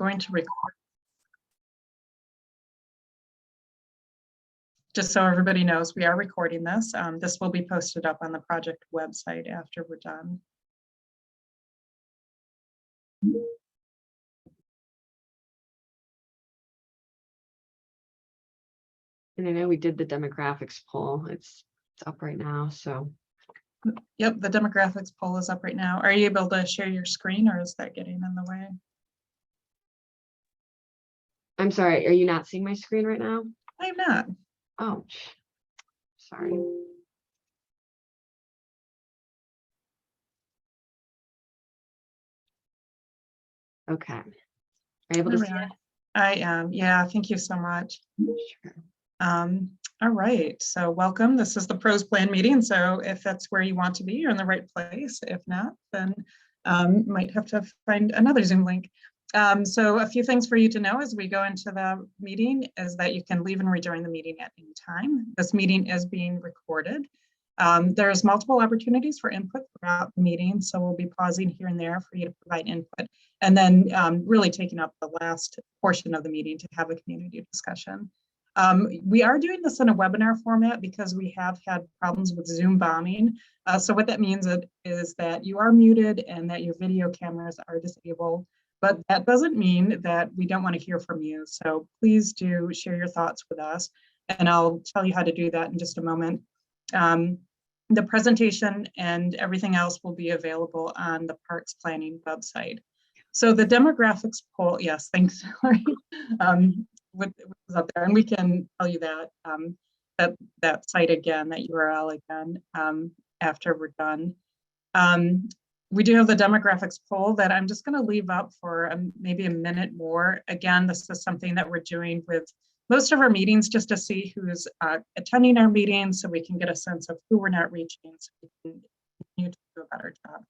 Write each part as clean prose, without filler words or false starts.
going to record. Just so everybody knows, we are recording this. This will be posted up on the project website after we're done. And I know we did the demographics poll. It's up right now, so. Yep, the demographics poll is up right now. Are you able to share your screen, or is that getting in the way? I'm sorry, are you not seeing my screen right now? I'm not. Oh, sorry. Okay. Are you able to see it? I am. Yeah, thank you so much. Sure. All right, so welcome. This is the pros plan meeting. So if that's where you want to be, you're in the right place. If not, then might have to find another Zoom link. So a few things for you to know as we go into the meeting is that you can leave and rejoin the meeting at any time. This meeting is being recorded. There's multiple opportunities for input throughout the meeting, so we'll be pausing here and there for you to provide input, and then really taking up the last portion of the meeting to have a community discussion. We are doing this in a webinar format because we have had problems with Zoom bombing. So what that means is that you are muted and that your video cameras are disabled, but that doesn't mean that we don't want to hear from you. So please do share your thoughts with us, and I'll tell you how to do that in just a moment. The presentation and everything else will be available on the Parks Planning website. So the demographics poll, yes, thanks, Hillary. What was up there, and we can tell you that that site again, that URL again, after we're done. We do have the demographics poll that I'm just going to leave up for maybe a minute more. Again, this is something that we're doing with most of our meetings just to see who's attending our meetings, so we can get a sense of who we're not reaching, so we can continue to do a better job.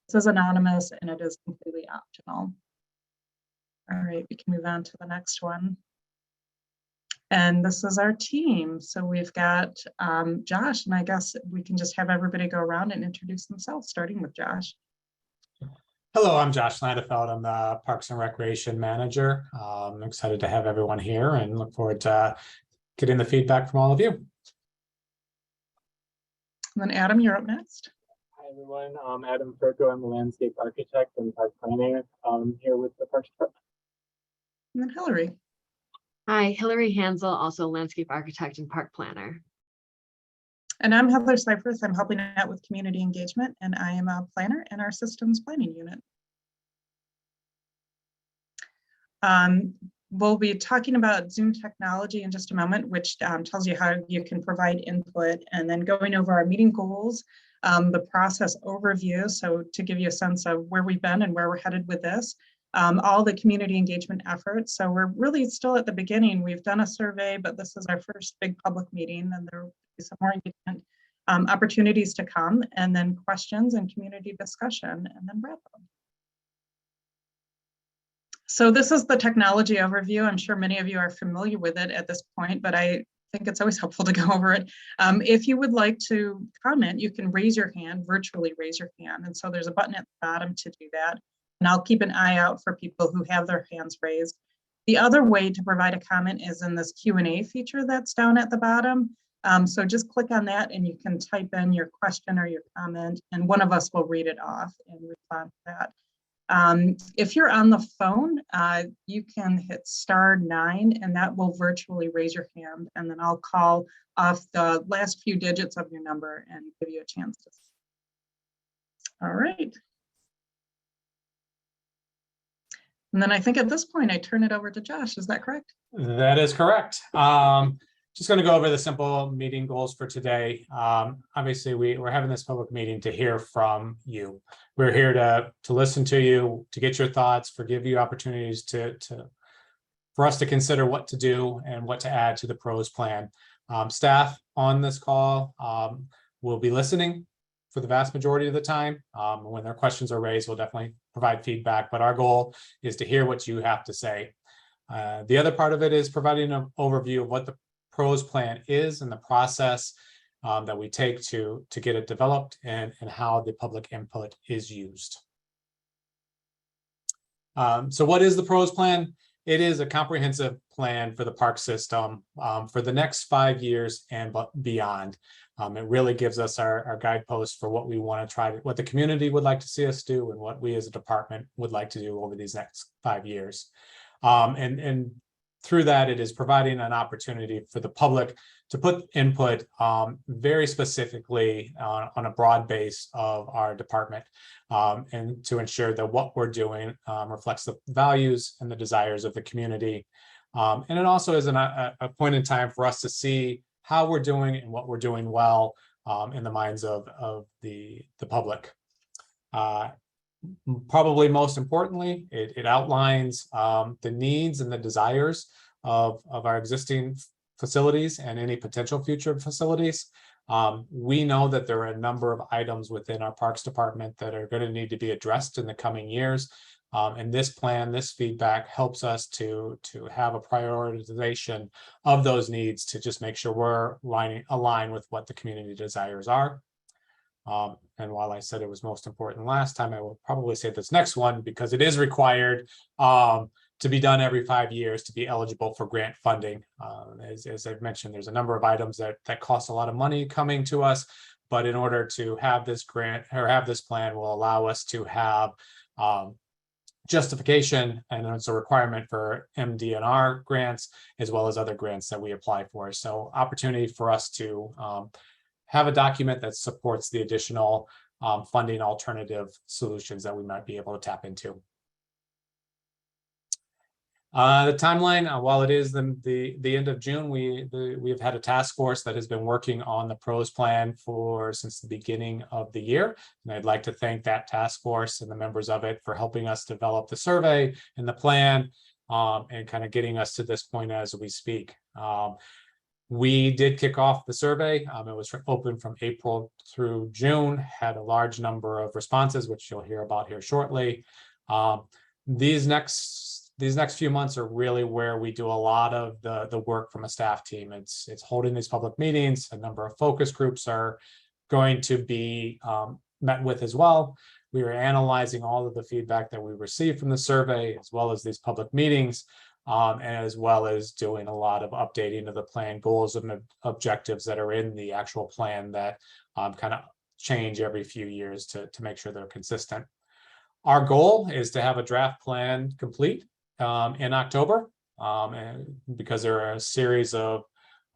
This is anonymous and it is completely optional. All right, we can move on to the next one. And this is our team. So we've got Josh, and I guess we can just have everybody go around and introduce themselves, starting with Josh. Hello, I'm Josh Landefeld. I'm the Parks and Recreation Manager. I'm excited to have everyone here and look forward to getting the feedback from all of you. And then Adam, you're up next. Hi everyone, I'm Adam Ferko. I'm a landscape architect and park planner here with the Parks Department. And then Hillary. Hi, Hillary Hansel, also landscape architect and park planner. And I'm Heather Cypress. I'm helping out with community engagement, and I am a planner in our systems planning unit. We'll be talking about Zoom technology in just a moment, which tells you how you can provide input, and then going over our meeting goals, the process overview, so to give you a sense of where we've been and where we're headed with this, all the community engagement efforts. So we're really still at the beginning. We've done a survey, but this is our first big public meeting, and there will be some more engagement opportunities to come, and then questions and community discussion, and then wrap up. So this is the technology overview. I'm sure many of you are familiar with it at this point, but I think it's always helpful to go over it. If you would like to comment, you can raise your hand, virtually raise your hand. And so there's a button at the bottom to do that. And I'll keep an eye out for people who have their hands raised. The other way to provide a comment is in this Q&A feature that's down at the bottom. So just click on that and you can type in your question or your comment, and one of us will read it off and respond to that. If you're on the phone, you can hit *9 and that will virtually raise your hand, and then I'll call off the last few digits of your number and give you a chance to. All right. And then I think at this point, I turn it over to Josh. Is that correct? That is correct. Just going to go over the simple meeting goals for today. Obviously, we're having this public meeting to hear from you. We're here to listen to you, to get your thoughts, give you opportunities for us to consider what to do and what to add to the pros plan. Staff on this call will be listening for the vast majority of the time. When their questions are raised, we'll definitely provide feedback, but our goal is to hear what you have to say. The other part of it is providing an overview of what the pros plan is and the process that we take to get it developed, and how the public input is used. So what is the PROS plan? It is a comprehensive plan for the park system for the next 5 years and beyond. It really gives us our guideposts for what we want to try to, what the community would like to see us do, and what we as a department would like to do over these next 5 years. And through that, it is providing an opportunity for the public to put input very specifically on a broad base of our department, and to ensure that what we're doing reflects the values and the desires of the community. And it also is a point in time for us to see how we're doing and what we're doing well in the minds of the public. Probably most importantly, it outlines the needs and the desires of our existing facilities and any potential future facilities. We know that there are a number of items within our Parks Department that are going to need to be addressed in the coming years. And this plan, this feedback helps us to have a prioritization of those needs to just make sure we're aligned with what the community desires are. And while I said it was most important last time, I will probably say this next one because it is required to be done every 5 years to be eligible for grant funding. As I've mentioned, there's a number of items that cost a lot of money coming to us, but in order to have this grant or have this plan will allow us to have justification, and it's a requirement for MDNR grants as well as other grants that we apply for. So opportunity for us to have a document that supports the additional funding alternative solutions that we might be able to tap into. The timeline, while it is the end of June, we have had a task force that has been working on the PROS plan since the beginning of the year. And I'd like to thank that task force and the members of it for helping us develop the survey and the plan and kind of getting us to this point as we speak. We did kick off the survey. It was open from April through June, had a large number of responses, which you'll hear about here shortly. These next few months are really where we do a lot of the work from a staff team. It's holding these public meetings. A number of focus groups are going to be met with as well. We are analyzing all of the feedback that we received from the survey, as well as these public meetings, as well as doing a lot of updating of the plan goals and objectives that are in the actual plan that kind of change every few years to make sure they're consistent. Our goal is to have a draft plan complete in October, and because there are a series of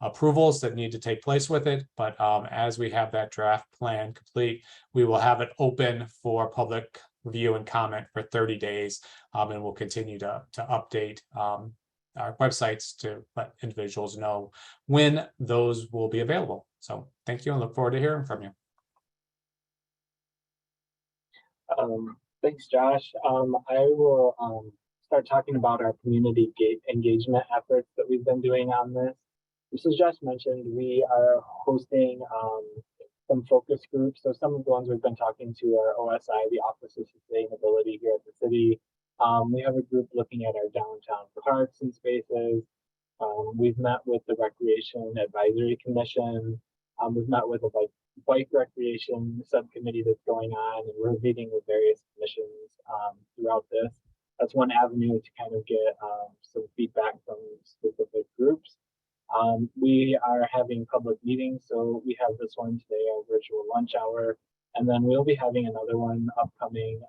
approvals that need to take place with it. But as we have that draft plan complete, we will have it open for public review and comment for 30 days. And we'll continue to update our websites to let individuals know when those will be available. So thank you and look forward to hearing from you. Thanks, Josh. I will start talking about our community engagement efforts that we've been doing on this. Just as Josh mentioned, we are hosting some focus groups. So some of the ones we've been talking to are OSI, the Office of Sustainability here at the city. We have a group looking at our downtown parks and spaces. We've met with the Recreation Advisory Commission. We've met with a bike recreation subcommittee that's going on, and we're meeting with various commissions throughout this. That's one avenue to kind of get some feedback from specific groups. We are having public meetings, so we have this one today, our virtual lunch hour, and then we'll be having another one upcoming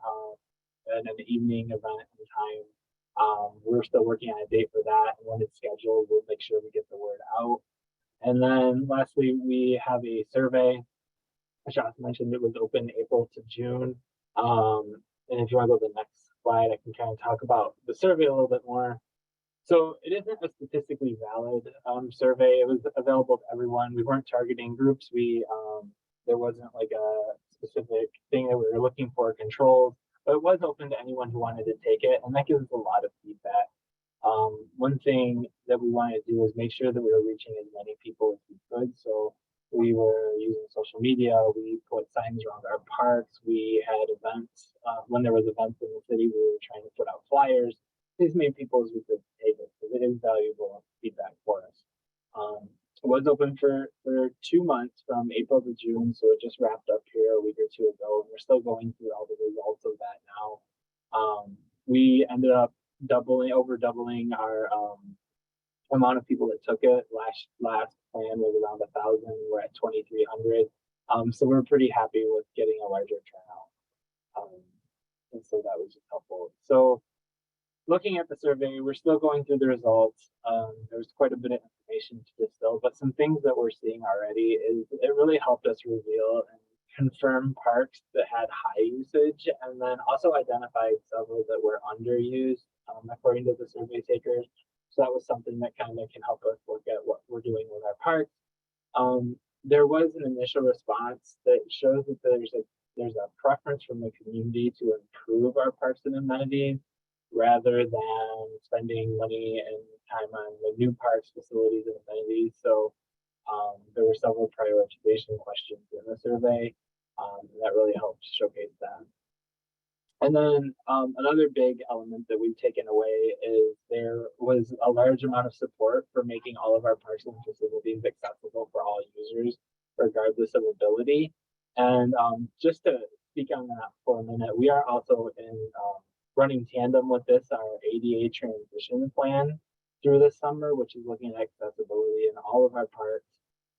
at an evening event in time. We're still working on a date for that, and when it's scheduled, we'll make sure we get the word out. And then lastly, we have a survey. As Josh mentioned, it was open April to June. And if you want to go to the next slide, I can kind of talk about the survey a little bit more. So it isn't a statistically valid survey. It was available to everyone. We weren't targeting groups. There wasn't like a specific thing that we were looking for controls, but it was open to anyone who wanted to take it, and that gives us a lot of feedback. One thing that we wanted to do was make sure that we were reaching as many people as we could. So we were using social media. We put signs around our parks. We had events. When there was events in the city, we were trying to put out flyers. As many people as we could take it, because it is valuable feedback for us. It was open for 2 months from April to June, so it just wrapped up here a week or two ago, and we're still going through all the results of that now. We ended up over doubling our amount of people that took it. Last plan was around 1,000. We're at 2,300. So we're pretty happy with getting a larger turnout. And so that was just helpful. So looking at the survey, we're still going through the results. There's quite a bit of information to distill, but some things that we're seeing already is it really helped us reveal and confirm parks that had high usage, and then also identified several that were underused, according to the survey takers. So that was something that kind of can help us look at what we're doing with our parks. There was an initial response that shows that there's a preference from the community to improve our parks and amenities rather than spending money and time on the new parks, facilities, and amenities. So there were several prioritization questions in the survey, and that really helped showcase that. And then another big element that we've taken away is there was a large amount of support for making all of our parks and facilities accessible for all users, regardless of ability. And just to speak on that for a minute, we are also in running tandem with this, our ADA transition plan through the summer, which is looking at accessibility in all of our parks,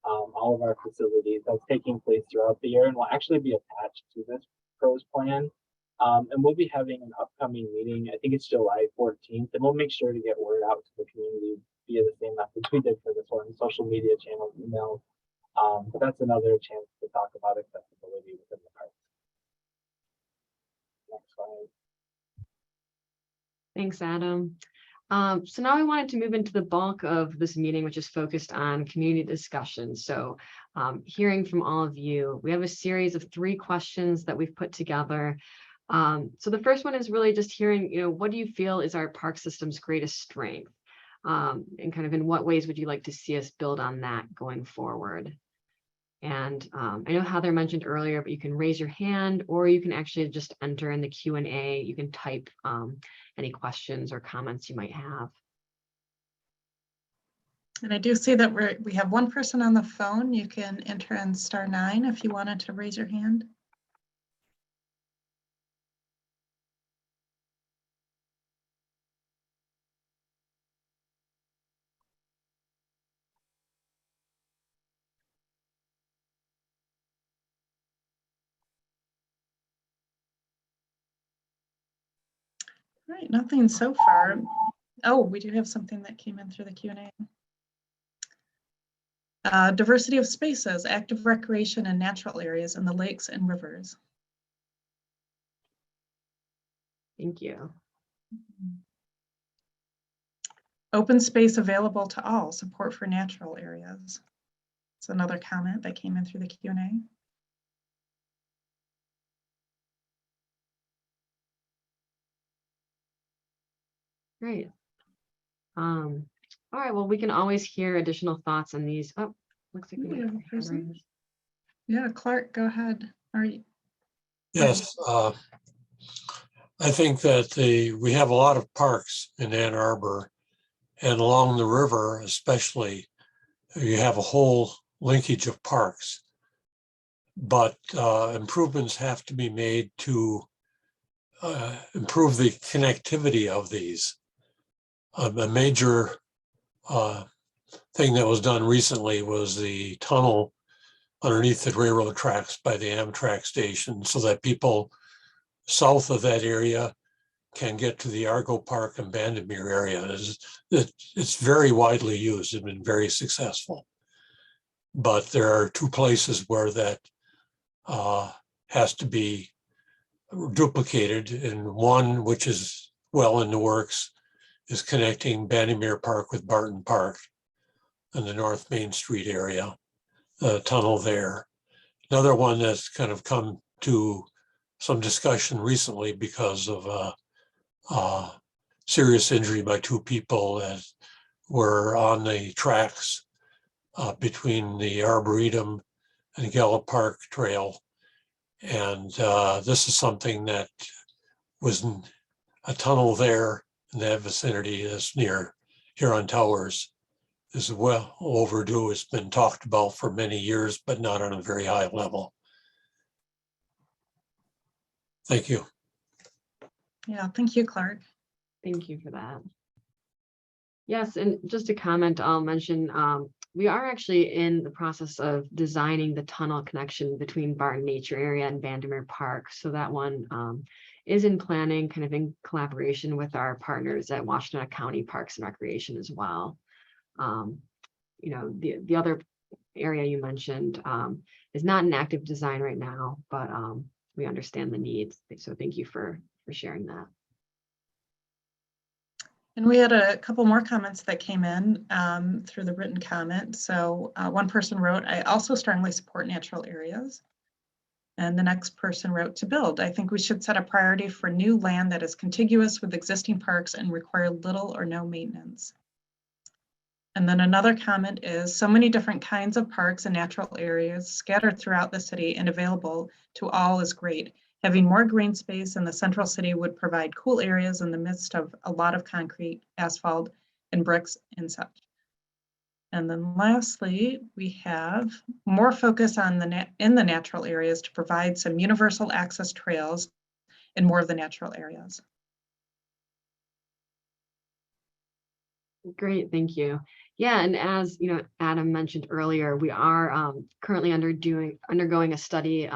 all of our facilities. That's taking place throughout the year and will actually be attached to this PROS plan. And we'll be having an upcoming meeting. I think it's July 14th, and we'll make sure to get word out to the community via the same methods we did for this one, social media channels, emails. But that's another chance to talk about accessibility within the parks. Next slide. Thanks, Adam. So now I wanted to move into the bulk of this meeting, which is focused on community discussion. So hearing from all of you, we have a series of 3 questions that we've put together. So the first one is really just hearing, what do you feel is our park system's greatest strength? And kind of in what ways would you like to see us build on that going forward? And I know Heather mentioned earlier, but you can raise your hand or you can actually just enter in the Q&A. You can type any questions or comments you might have. And I do see that we have one person on the phone. You can enter in *9 if you wanted to raise your hand. All right, nothing so far. Oh, we do have something that came in through the Q&A. Diversity of spaces, active recreation and natural areas in the lakes and rivers. Thank you. Open space available to all, support for natural areas. It's another comment that came in through the Q&A. Great. All right, well, we can always hear additional thoughts on these. Oh, looks like we have a person. Yeah, Clark, go ahead. Are you? Yes, I think that we have a lot of parks in Ann Arbor, and along the river especially, you have a whole linkage of parks. But improvements have to be made to improve the connectivity of these. A major thing that was done recently was the tunnel underneath the railroad tracks by the Amtrak station so that people south of that area can get to the Argo Park and Vandermeer area. It's very widely used and been very successful. But there are 2 places where that has to be duplicated, and one, which is well in the works, is connecting Vandermeer Park with Barton Park in the North Main Street area, the tunnel there. Another one that's kind of come to some discussion recently because of serious injury by 2 people that were on the tracks between the Arboretum and Gallup Park Trail. And this is something that was a tunnel there in that vicinity that's near Huron Towers is well overdue. It's been talked about for many years, but not on a very high level. Thank you. Yeah, thank you, Clark. Thank you for that. Yes, and just a comment I'll mention, we are actually in the process of designing the tunnel connection between Barton Nature Area and Vandermeer Park. So that one is in planning, kind of in collaboration with our partners at Washtenaw County Parks and Recreation as well. You know, the other area you mentioned is not in active design right now, but we understand the needs. So thank you for sharing that. And we had a couple more comments that came in through the written comment. So one person wrote, I also strongly support natural areas. And the next person wrote, to build, I think we should set a priority for new land that is contiguous with existing parks and require little or no maintenance. And then another comment is, so many different kinds of parks and natural areas scattered throughout the city and available to all is great. Having more green space in the central city would provide cool areas in the midst of a lot of concrete, asphalt, and bricks and such. And then lastly, we have more focus on in the natural areas to provide some universal access trails in more of the natural areas. Great, thank you. Yeah, and as you know, Adam mentioned earlier, we are currently undergoing a study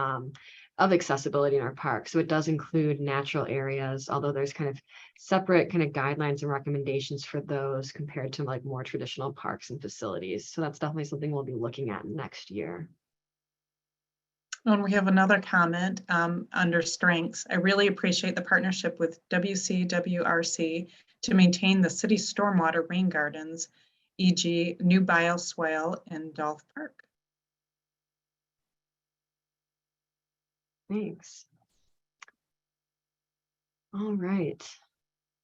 of accessibility in our park. So it does include natural areas, although there's kind of separate kind of guidelines and recommendations for those compared to like more traditional parks and facilities. So that's definitely something we'll be looking at next year. And we have another comment under strengths. I really appreciate the partnership with WCWRC to maintain the city's stormwater rain gardens, e.g. new bioswale in Dolph Park. Thanks. All right.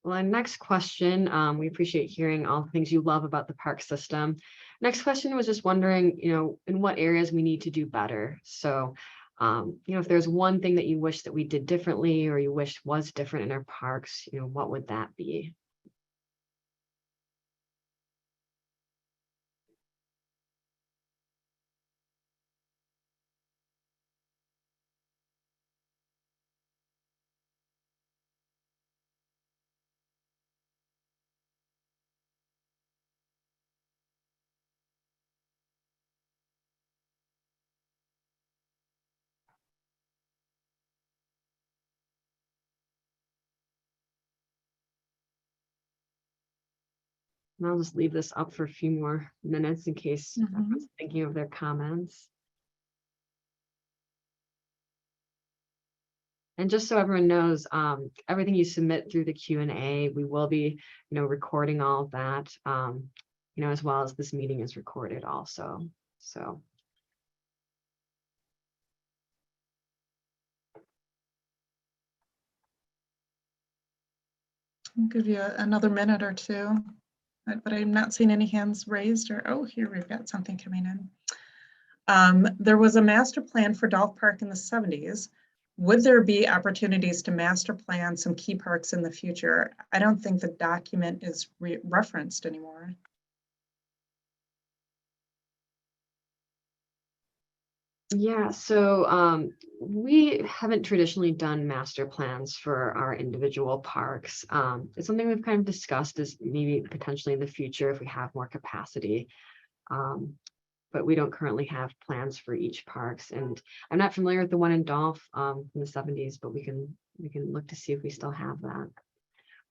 Well, our next question, we appreciate hearing all the things you love about the park system. Next question was just wondering, you know, in what areas we need to do better. So, you know, if there's one thing that you wish that we did differently or you wish was different in our parks, you know, what would that be? And I'll just leave this up for a few more minutes in case everyone's thinking of their comments. And just so everyone knows, everything you submit through the Q&A, we will be, you know, recording all of that, you know, as well as this meeting is recorded also. So. I'll give you another minute or two, but I'm not seeing any hands raised or, oh, here we've got something coming in. There was a master plan for Dolph Park in the 70s. Would there be opportunities to master plan some key parks in the future? I don't think the document is referenced anymore. Yeah, so we haven't traditionally done master plans for our individual parks. It's something we've kind of discussed as maybe potentially in the future if we have more capacity. But we don't currently have plans for each parks. And I'm not familiar with the one in Dolph from the 70s, but we can look to see if we still have that.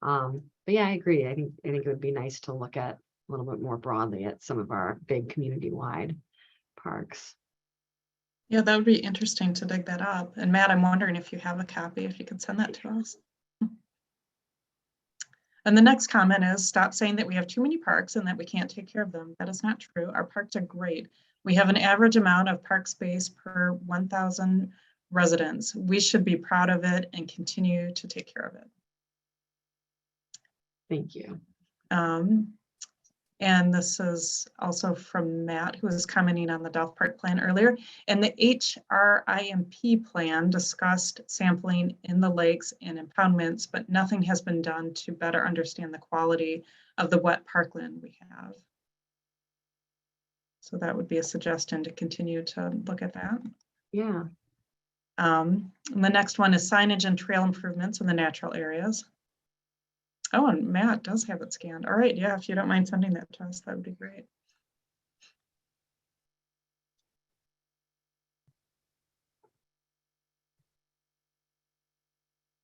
But yeah, I agree. I think it would be nice to look at a little bit more broadly at some of our big community-wide parks. Yeah, that would be interesting to dig that up. And Matt, I'm wondering if you have a copy, if you could send that to us. And the next comment is, stop saying that we have too many parks and that we can't take care of them. That is not true. Our parks are great. We have an average amount of park space per 1,000 residents. We should be proud of it and continue to take care of it. Thank you. And this is also from Matt, who was commenting on the Dolph Park plan earlier. And the HRIMP plan discussed sampling in the lakes and impoundments, but nothing has been done to better understand the quality of the wet parkland we have. So that would be a suggestion to continue to look at that. Yeah. And the next one is signage and trail improvements in the natural areas. Oh, and Matt does have it scanned. All right, yeah, if you don't mind sending that to us, that would be great.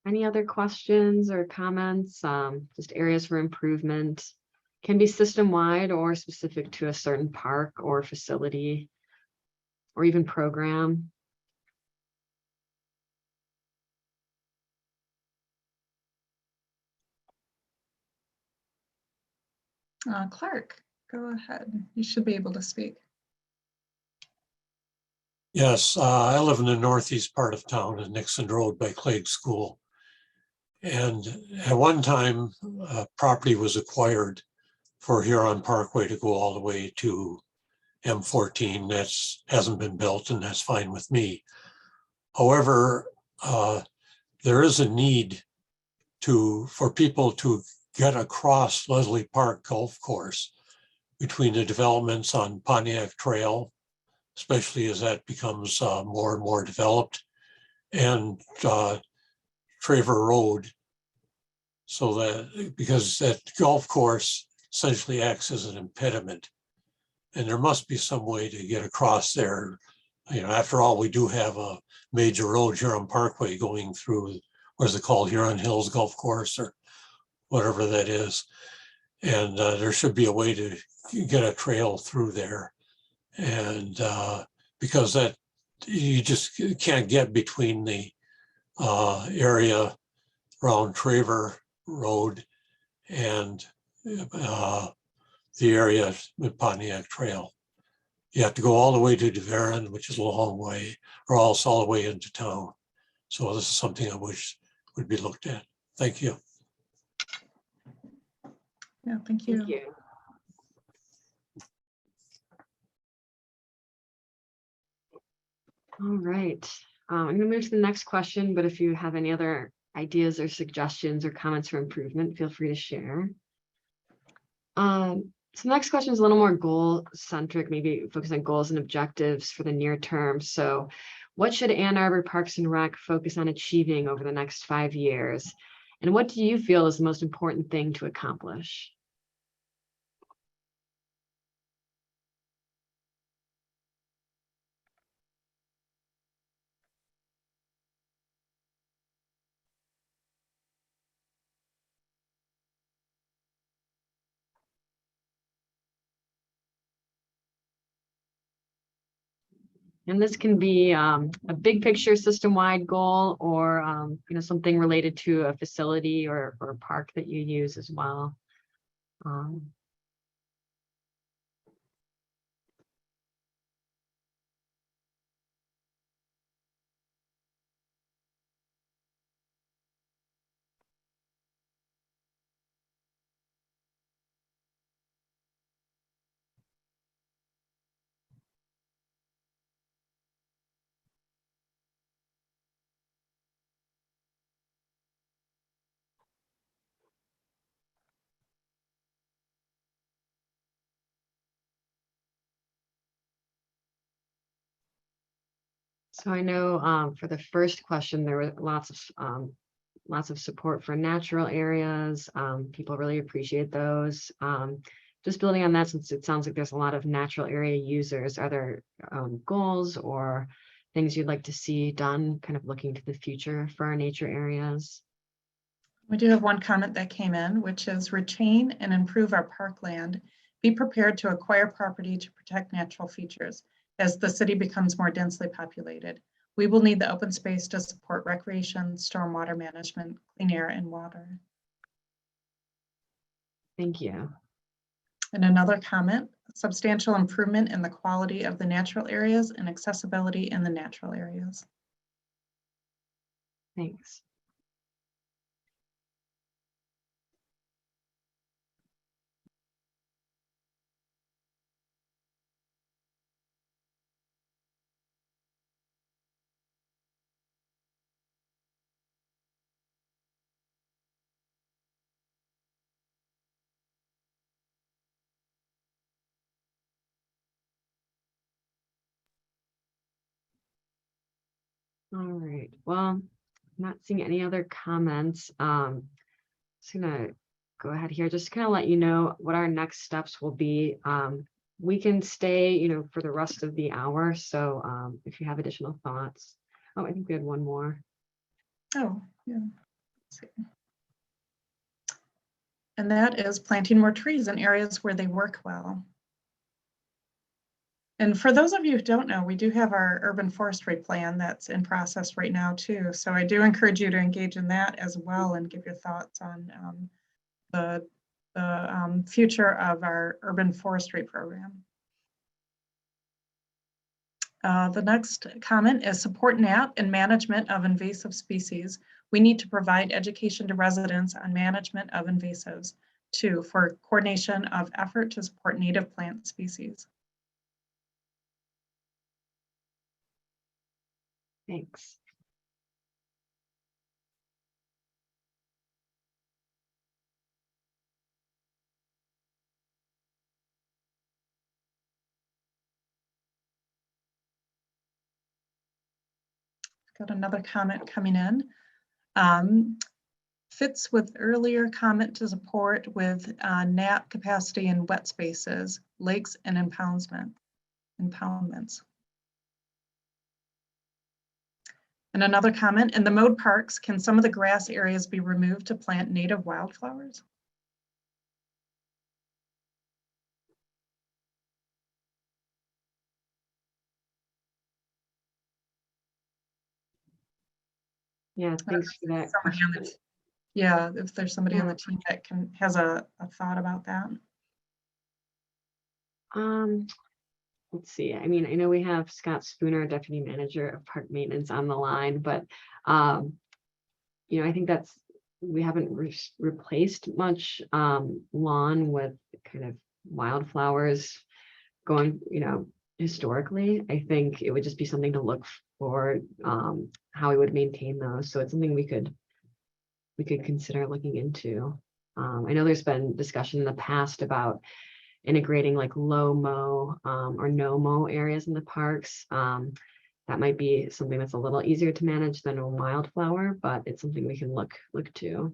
Any other questions or comments? Just areas for improvement. Can be system-wide or specific to a certain park or facility or even program. Clark, go ahead. You should be able to speak. Yes, I live in the northeast part of town in Nixon Road by Clegg School. And at one time, property was acquired for Huron Parkway to go all the way to M14. That's hasn't been built, and that's fine with me. However, there is a need for people to get across Leslie Park Golf Course between the developments on Pontiac Trail, especially as that becomes more and more developed, and Traver Road. So that, because that golf course essentially acts as an impediment, and there must be some way to get across there. You know, after all, we do have a major road, Huron Parkway, going through, what is it called, Huron Hills Golf Course or whatever that is. And there should be a way to get a trail through there. And because that, you just can't get between the area around Traver Road and the area with Pontiac Trail. You have to go all the way to DeVeron, which is a long way, or else all the way into town. So this is something I wish would be looked at. Thank you. Yeah, thank you. Thank you. All right. I'm going to move to the next question, but if you have any other ideas or suggestions or comments for improvement, feel free to share. So the next question is a little more goal-centric, maybe focus on goals and objectives for the near term. So what should Ann Arbor Parks and Rec focus on achieving over the next 5 years? And what do you feel is the most important thing to accomplish? And this can be a big picture system-wide goal or something related to a facility or park that you use as well. So I know for the first question, there were lots of support for natural areas. People really appreciate those. Just building on that, since it sounds like there's a lot of natural area users, are there goals or things you'd like to see done, kind of looking to the future for our nature areas? We do have one comment that came in, which is retain and improve our parkland. Be prepared to acquire property to protect natural features as the city becomes more densely populated. We will need the open space to support recreation, stormwater management, clean air, and water. Thank you. And another comment, substantial improvement in the quality of the natural areas and accessibility in the natural areas. Thanks. All right, well, I'm not seeing any other comments. Just gonna go ahead here, just kind of let you know what our next steps will be. We can stay, for the rest of the hour. So if you have additional thoughts. Oh, I think we had one more. Oh, yeah. Let's see. And that is planting more trees in areas where they work well. And for those of you who don't know, we do have our urban forestry plan that's in process right now too. So I do encourage you to engage in that as well and give your thoughts on the future of our urban forestry program. The next comment is support NAP and management of invasive species. We need to provide education to residents on management of invasives. 2, for coordination of effort to support native plant species. Thanks. Got another comment coming in. Fits with earlier comment to support with NAP capacity in wet spaces, lakes, and impoundments. And another comment, in the mowed parks, can some of the grass areas be removed to plant native wildflowers? Yeah, thanks for that question. Yeah, if there's somebody on the team that has a thought about that. Let's see. I mean, I know we have Scott Spooner, Deputy Manager of Park Maintenance, on the line, but I think we haven't replaced much lawn with kind of wildflowers going, historically. I think it would just be something to look for, how we would maintain those. So it's something we could consider looking into. I know there's been discussion in the past about integrating like low mow or no mow areas in the parks. That might be something that's a little easier to manage than a wildflower, but it's something we can look to.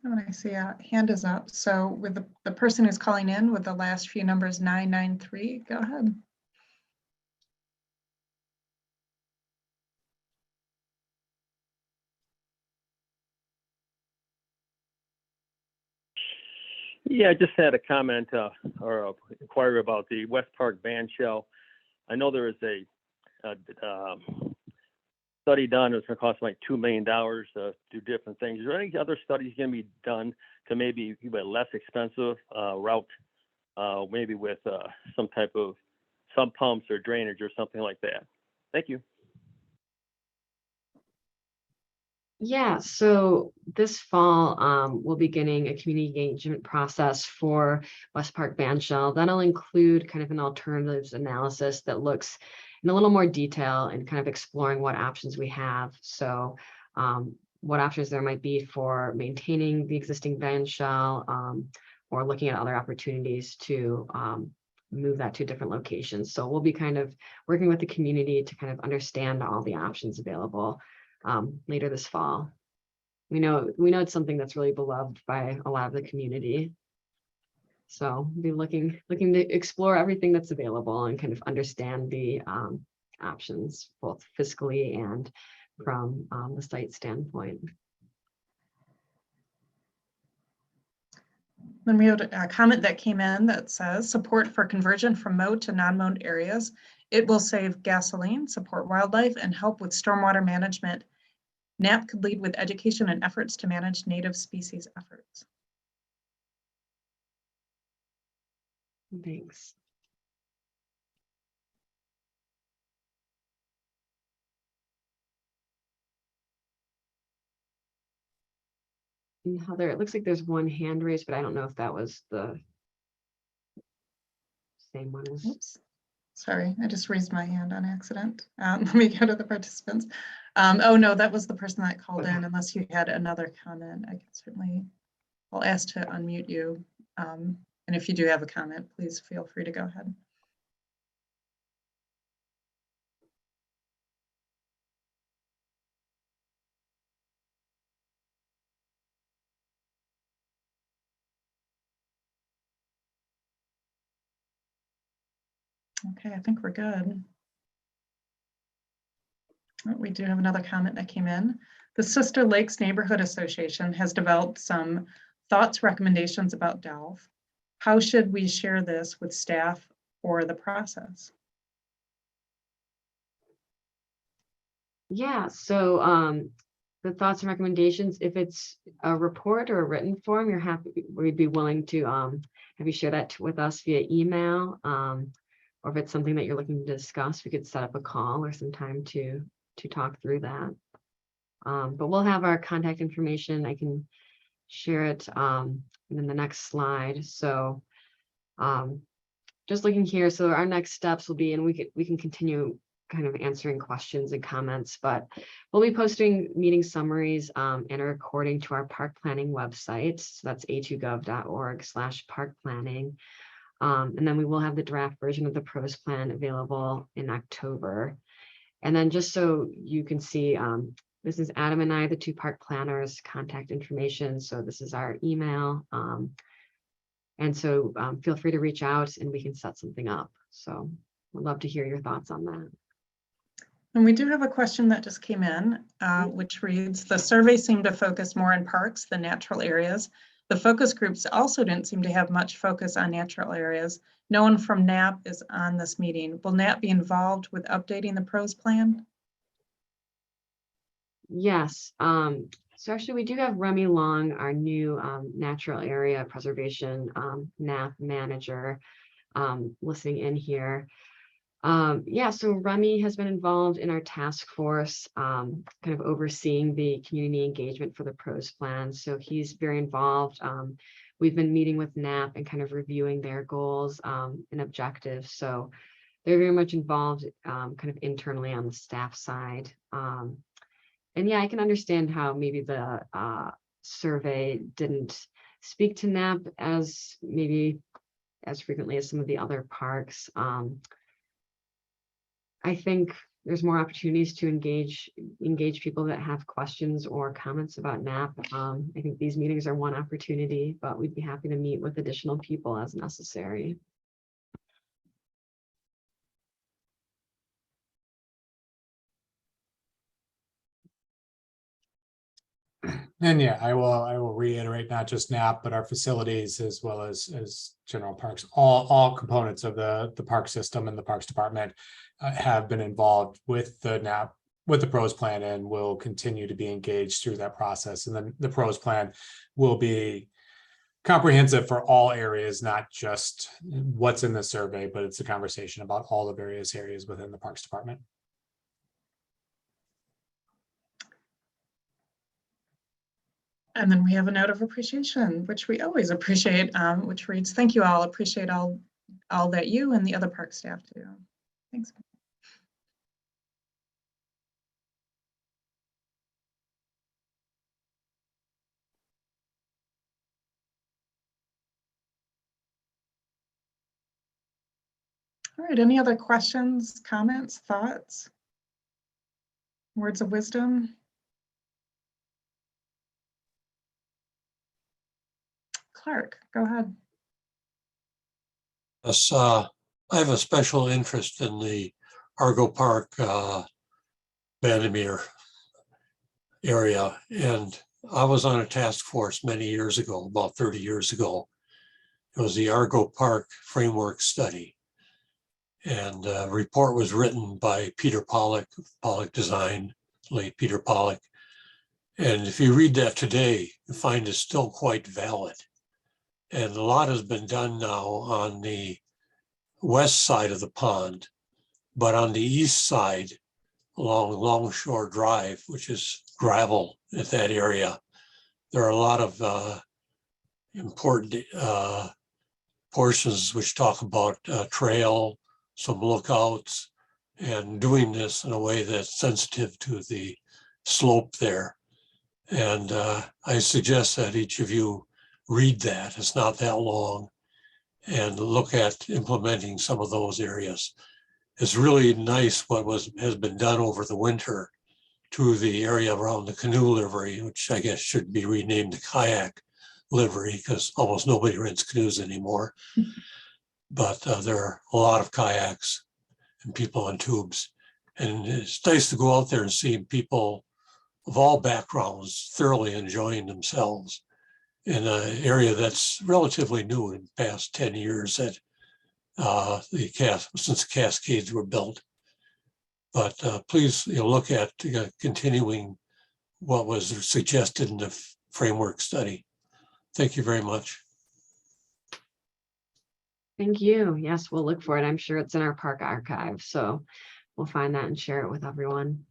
When I see a hand is up. So with the person who's calling in with the last few numbers 993, go ahead. Yeah, I just had a comment or a inquiry about the West Park band shell. I know there is a study done. It's going to cost like $2 million to do different things. Is there any other studies going to be done to maybe a less expensive route, maybe with some type of sump pumps or drainage or something like that? Thank you. Yeah, so this fall, we'll be beginning a community engagement process for West Park Bandshell. That'll include kind of an alternatives analysis that looks in a little more detail and kind of exploring what options we have. So what options there might be for maintaining the existing bandshell, or looking at other opportunities to move that to different locations. So we'll be kind of working with the community to kind of understand all the options available later this fall. We know it's something that's really beloved by a lot of the community. So we'll be looking to explore everything that's available and kind of understand the options, both fiscally and from the site standpoint. Then we have a comment that came in that says support for conversion from mowed to non-mowed areas. It will save gasoline, support wildlife, and help with stormwater management. NAP could lead with education and efforts to manage native species efforts. Thanks. And Heather, it looks like there's one hand raised, but I don't know if that was the same one as. Oops. Sorry, I just raised my hand on accident. Let me go to the participants. Oh no, that was the person that called in. Unless you had another comment, I can certainly, I'll ask to unmute you. And if you do have a comment, please feel free to go ahead. Okay, I think we're good. We do have another comment that came in. The Sister Lakes Neighborhood Association has developed some thoughts, recommendations about DELF. How should we share this with staff or the process? Yeah, so the thoughts and recommendations, if it's a report or a written form, we'd be willing to have you share that with us via email. Or if it's something that you're looking to discuss, we could set up a call or some time to talk through that. But we'll have our contact information. I can share it in the next slide. So just looking here, so our next steps will be, and we can continue kind of answering questions and comments, but we'll be posting meeting summaries and a recording to our park planning website. So that's a2gov.org/parkplanning. And then we will have the draft version of the pros plan available in October. And then just so you can see, this is Adam and I, the two park planners, contact information. So this is our email. And so feel free to reach out and we can set something up. So I'd love to hear your thoughts on that. And we do have a question that just came in, which reads, the survey seemed to focus more on parks than natural areas. The focus groups also didn't seem to have much focus on natural areas. No one from NAP is on this meeting. Will NAP be involved with updating the pros plan? Yes. So actually we do have Remy Long, our new natural area preservation NAP manager, listening in here. Yeah, so Remy has been involved in our task force, kind of overseeing the community engagement for the pros plan. So he's very involved. We've been meeting with NAP and kind of reviewing their goals and objectives. So they're very much involved kind of internally on the staff side. And yeah, I can understand how maybe the survey didn't speak to NAP as frequently as some of the other parks. I think there's more opportunities to engage people that have questions or comments about NAP. I think these meetings are one opportunity, but we'd be happy to meet with additional people as necessary. And yeah, I will reiterate, not just NAP, but our facilities as well as general parks, all components of the park system and the Parks Department have been involved with the NAP, with the pros plan, and will continue to be engaged through that process. And then the pros plan will be comprehensive for all areas, not just what's in the survey, but it's a conversation about all the various areas within the Parks Department. And then we have a note of appreciation, which we always appreciate, which reads, thank you all, appreciate all that you and the other park staff do. Thanks. All right, any other questions, comments, thoughts, words of wisdom? Clark, go ahead. Yes, I have a special interest in the Argo Park, Vandermeer area, and I was on a task force many years ago, about 30 years ago. It was the Argo Park Framework Study, and a report was written by Peter Pollock, Pollock Design, late Peter Pollock. And if you read that today, you find it's still quite valid. And a lot has been done now on the west side of the pond, but on the east side, along Longshore Drive, which is gravel at that area, there are a lot of important portions which talk about trail, some lookouts and doing this in a way that's sensitive to the slope there. And I suggest that each of you read that. It's not that long, and look at implementing some of those areas. It's really nice what has been done over the winter to the area around the canoe livery, which I guess should be renamed the kayak livery because almost nobody rents canoes anymore. But there are a lot of kayaks and people on tubes. And it's nice to go out there and see people of all backgrounds thoroughly enjoying themselves in an area that's relatively new in the past 10 years that since the Cascades were built. But please look at continuing what was suggested in the framework study. Thank you very much. Thank you. Yes, we'll look for it. I'm sure it's in our park archive, so we'll find that and share it with everyone.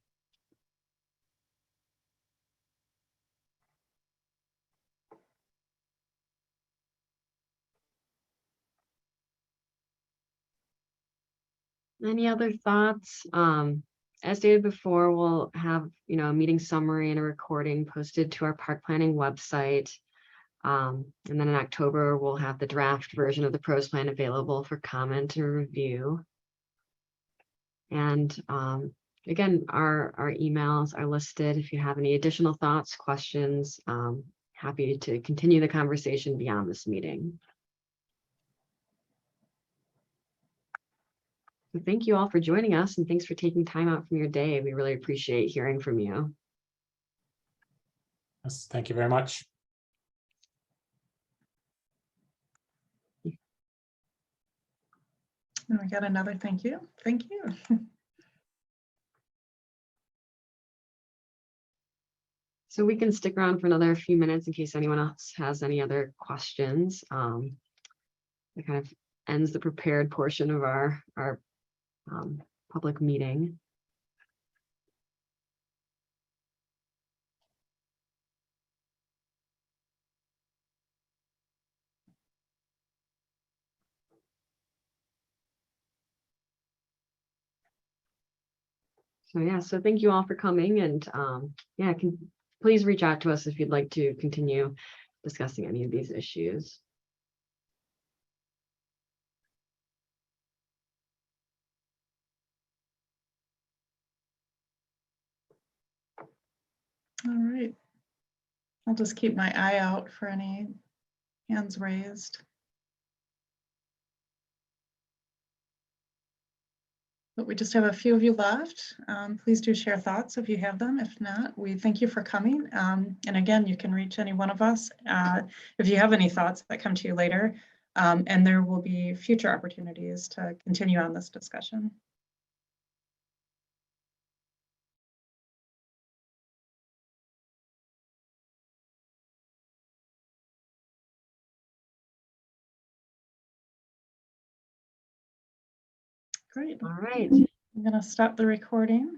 Any other thoughts? As stated before, we'll have, a meeting summary and a recording posted to our park planning website. And then in October, we'll have the draft version of the pros plan available for comment and review. And again, our emails are listed. If you have any additional thoughts, questions, happy to continue the conversation beyond this meeting. So thank you all for joining us, and thanks for taking time out from your day. We really appreciate hearing from you. Yes, thank you very much. And we got another thank you. Thank you. So we can stick around for another few minutes in case anyone else has any other questions. That kind of ends the prepared portion of our public meeting. So yeah, so thank you all for coming, and yeah, please reach out to us if you'd like to continue discussing any of these issues. All right. I'll just keep my eye out for any hands raised. But we just have a few of you left. Please do share thoughts if you have them. If not, we thank you for coming. And again, you can reach any one of us if you have any thoughts that come to you later. And there will be future opportunities to continue on this discussion. Great. All right. I'm going to stop the recording.